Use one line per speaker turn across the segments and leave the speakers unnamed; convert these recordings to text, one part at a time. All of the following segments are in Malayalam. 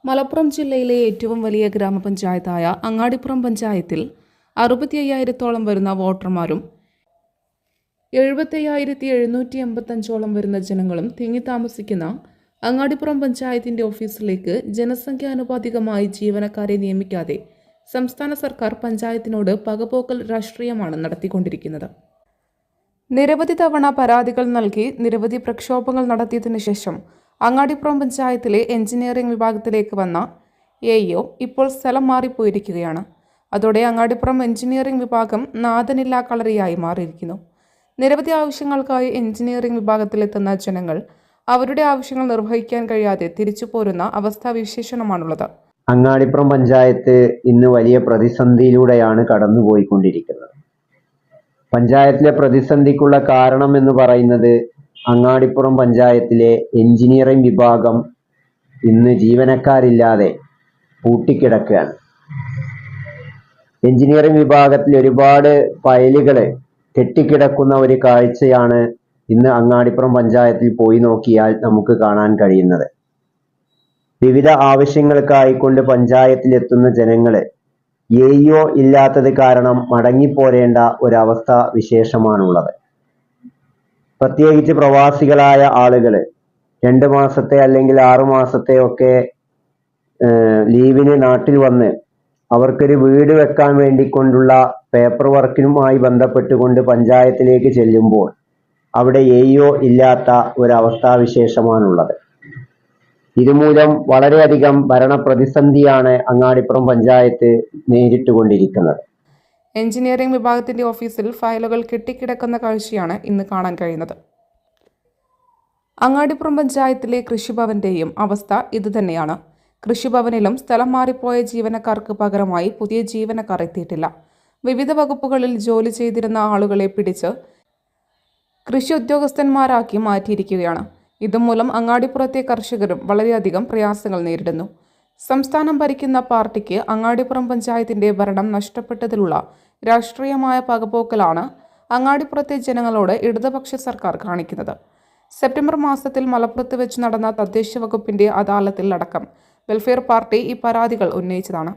മലപ്പുറം ജില്ലയിലെ ഏറ്റവും വലിയ ഗ്രാമപഞ്ചായത്തായ അങ്ങാടിപ്പുറം പഞ്ചായത്തിൽ 65,000-ഓളം വരുന്ന വോട്ടർമാരും 75,785-ഓളം വരുന്ന ജനങ്ങളും തിങ്ങി താമസിക്കുന്ന അങ്ങാടിപ്പുറം പഞ്ചായത്തിന്റെ ഓഫീസിലേക്ക് ജനസംഖ്യാനുപാതികമായി ജീവനക്കാരെ നിയമിക്കാതെ സംസ്ഥാന സർക്കാർ പഞ്ചായത്തിനോട് പകപോക്കൽ രാഷ്ട്രീയമാണ് നടത്തിക്കൊണ്ടിരിക്കുന്നത്. നിരവധി തവണ പരാതികൾ നൽകി നിരവധി പ്രക്ഷോഭങ്ങൾ നടത്തിയതിനു ശേഷം അങ്ങാടിപ്പുറം പഞ്ചായത്തിലെ എഞ്ചിനീയറിംഗ് വിഭാഗത്തിലേക്ക് വന്ന എഇഒ ഇപ്പോൾ സ്ഥലം മാറിപ്പോയിരിക്കുകയാണ്. അതോടെ അങ്ങാടിപ്പുറം എഞ്ചിനീയറിംഗ് വിഭാഗം നാഥനില്ലാ കളരിയായി മാറിയിരിക്കുന്നു. നിരവധി ആവശ്യങ്ങൾക്കായി എഞ്ചിനീയറിംഗ് വിഭാഗത്തിലെത്തുന്ന ജനങ്ങൾ അവരുടെ ആവശ്യങ്ങൾ നിർവഹിക്കാൻ കഴിയാതെ തിരിച്ചു പോരുന്ന അവസ്ഥാവിശേഷമാണുള്ളത്.
അങ്ങാടിപ്പുറം പഞ്ചായത്ത് ഇന്ന് വലിയ പ്രതിസന്ധിയിലൂടെയാണ് കടന്നുപോയിക്കൊണ്ടിരിക്കുന്നത്. പഞ്ചായത്തിലെ പ്രതിസന്ധിക്കുള്ള കാരണം എന്ന് പറയുന്നത് അങ്ങാടിപ്പുറം പഞ്ചായത്തിലെ എഞ്ചിനീയറിംഗ് വിഭാഗം ഇന്ന് ജീവനക്കാരില്ലാതെ പൂട്ടിക്കിടക്കുകയാണ്. എഞ്ചിനീയറിംഗ് വിഭാഗത്തിൽ ഒരുപാട് ഫയലുകൾ കെട്ടിക്കിടക്കുന്ന ഒരു കാഴ്ചയാണ് ഇന്ന് അങ്ങാടിപ്പുറം പഞ്ചായത്തിൽ പോയി നോക്കിയാൽ നമുക്ക് കാണാൻ കഴിയുന്നത്. വിവിധ ആവശ്യങ്ങൾക്കായിക്കൊണ്ട് പഞ്ചായത്തിലെത്തുന്ന ജനങ്ങൾ എഇഒ ഇല്ലാത്തത് കാരണം മടങ്ങിപ്പോരേണ്ട ഒരവസ്ഥ വിശേഷമാണുള്ളത്. പ്രത്യേകിച്ച് പ്രവാസികളായ ആളുകൾ 2 മാസത്തെ അല്ലെങ്കിൽ 6 മാസത്തെ ഒക്കെ ലീവിന് നാട്ടിൽ വന്ന് അവർക്കൊരു വീട് വെക്കാൻ വേണ്ടിക്കൊണ്ടുള്ള പേപ്പർ വർക്കിനുമായി ബന്ധപ്പെട്ടുകൊണ്ട് പഞ്ചായത്തിലേക്ക് ചെല്ലുമ്പോൾ അവിടെ എഇഒ ഇല്ലാത്ത ഒരവസ്ഥാവിശേഷമാണുള്ളത്. ഇതുമൂലം വളരെയധികം ഭരണ പ്രതിസന്ധിയാണ് അങ്ങാടിപ്പുറം പഞ്ചായത്ത് നേരിട്ടുകൊണ്ടിരിക്കുന്നത്.
എഞ്ചിനീയറിംഗ് വിഭാഗത്തിന്റെ ഓഫീസിൽ ഫയലുകൾ കെട്ടിക്കിടക്കുന്ന കാഴ്ചയാണ് ഇന്ന് കാണാൻ കഴിയുന്നത്. അങ്ങാടിപ്പുറം പഞ്ചായത്തിലെ കൃഷിഭവന്റെയും അവസ്ഥ ഇതുതന്നെയാണ്. കൃഷിഭവനിലും സ്ഥലം മാറിപ്പോയ ജീവനക്കാർക്ക് പകരമായി പുതിയ ജീവനക്കാർ എത്തിയിട്ടില്ല. വിവിധ വകുപ്പുകളിൽ ജോലി ചെയ്തിരുന്ന ആളുകളെ പിടിച്ച് കൃഷി ഉദ്യോഗസ്ഥന്മാരാക്കി മാറ്റിയിരിക്കുകയാണ്. ഇതുമൂലം അങ്ങാടിപ്പുറത്തെ കർഷകരും വളരെയധികം പ്രയാസങ്ങൾ നേരിടുന്നു. സംസ്ഥാനം ഭരിക്കുന്ന പാർട്ടിക്ക് അങ്ങാടിപ്പുറം പഞ്ചായത്തിന്റെ ഭരണം നഷ്ടപ്പെട്ടതിലുള്ള രാഷ്ട്രീയമായ പകപോക്കലാണ് അങ്ങാടിപ്പുറത്തെ ജനങ്ങളോട് ഇടതുപക്ഷ സർക്കാർ കാണിക്കുന്നത്. സെപ്റ്റംബർ മാസത്തിൽ മലപ്പുറത്ത് വെച്ച് നടന്ന തദ്ദേശ വകുപ്പിന്റെ അദാലത്തിൽ അടക്കം വെൽഫെയർ പാർട്ടി ഈ പരാതികൾ ഉന്നയിച്ചതാണ്.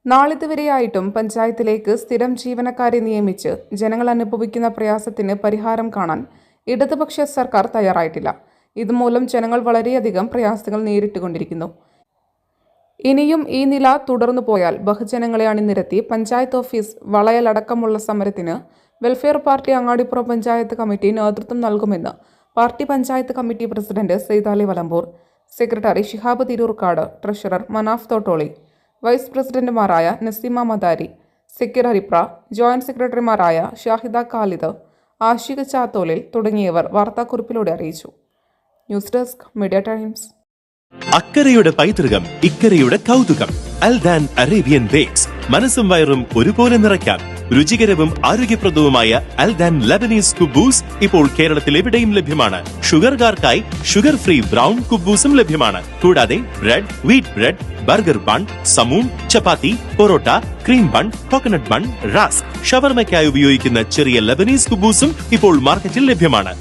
നാളിതുവരെയായിട്ടും പഞ്ചായത്തിലേക്ക് സ്ഥിരം ജീവനക്കാരെ നിയമിച്ച് ജനങ്ങൾ അനുഭവിക്കുന്ന പ്രയാസത്തിന് പരിഹാരം കാണാൻ ഇടതുപക്ഷ സർക്കാർ തയ്യാറായിട്ടില്ല. ഇതുമൂലം ജനങ്ങൾ വളരെയധികം പ്രയാസങ്ങൾ നേരിട്ടുകൊണ്ടിരിക്കുന്നു. ഇനിയും ഈ നില തുടർന്നു പോയാൽ ബഹുജനങ്ങളെ അണിനിരത്തി പഞ്ചായത്ത് ഓഫീസ് വളയലടക്കമുള്ള സമരത്തിന് welfare party Angadippuram panchayat committee നേതൃത്വം നൽകുമെന്ന് party panchayat committee president Saidali Valambur, secretary Shihab Thirurkkad, treasurer Manaf Thottoli, vice പ്രസിഡന്റുമാരായ നസീമ മദാരി, സിക്കിർ ഹരിപ്ര, ജോയിന്റ് സെക്രട്ടറിമാരായ ഷാഹിദ ഖാലിദ്, ആഷിഖ് ചാത്തോലിൽ തുടങ്ങിയവർ വാർത്താക്കുറിപ്പിലൂടെ അറിയിച്ചു. News desk media times.
അക്കരയുടെ പൈതൃകം, ഇക്കരയുടെ കൗതുകം. Aldan Arabian bakes. മനസ്സും വയറും ഒരുപോലെ നിറയ്ക്കാം. രുചികരവും ആരോഗ്യപ്രദവുമായ അൽദാൻ ലബനീസ് കുബൂസ് ഇപ്പോൾ കേരളത്തിൽ എവിടെയും ലഭ്യമാണ്. ഷുഗർകാർക്കായി ഷുഗർ ഫ്രീ ബ്രൗൺ കുബൂസും ലഭ്യമാണ്. കൂടാതെ bread, wheat bread, burger bun, സമൂൺ, chapati, parotta, cream bun, coconut bun, rusk, ഷവർമയ്ക്കായി ഉപയോഗിക്കുന്ന ചെറിയ ലബനീസ് കുബൂസും ഇപ്പോൾ മാർക്കറ്റിൽ ലഭ്യമാണ്.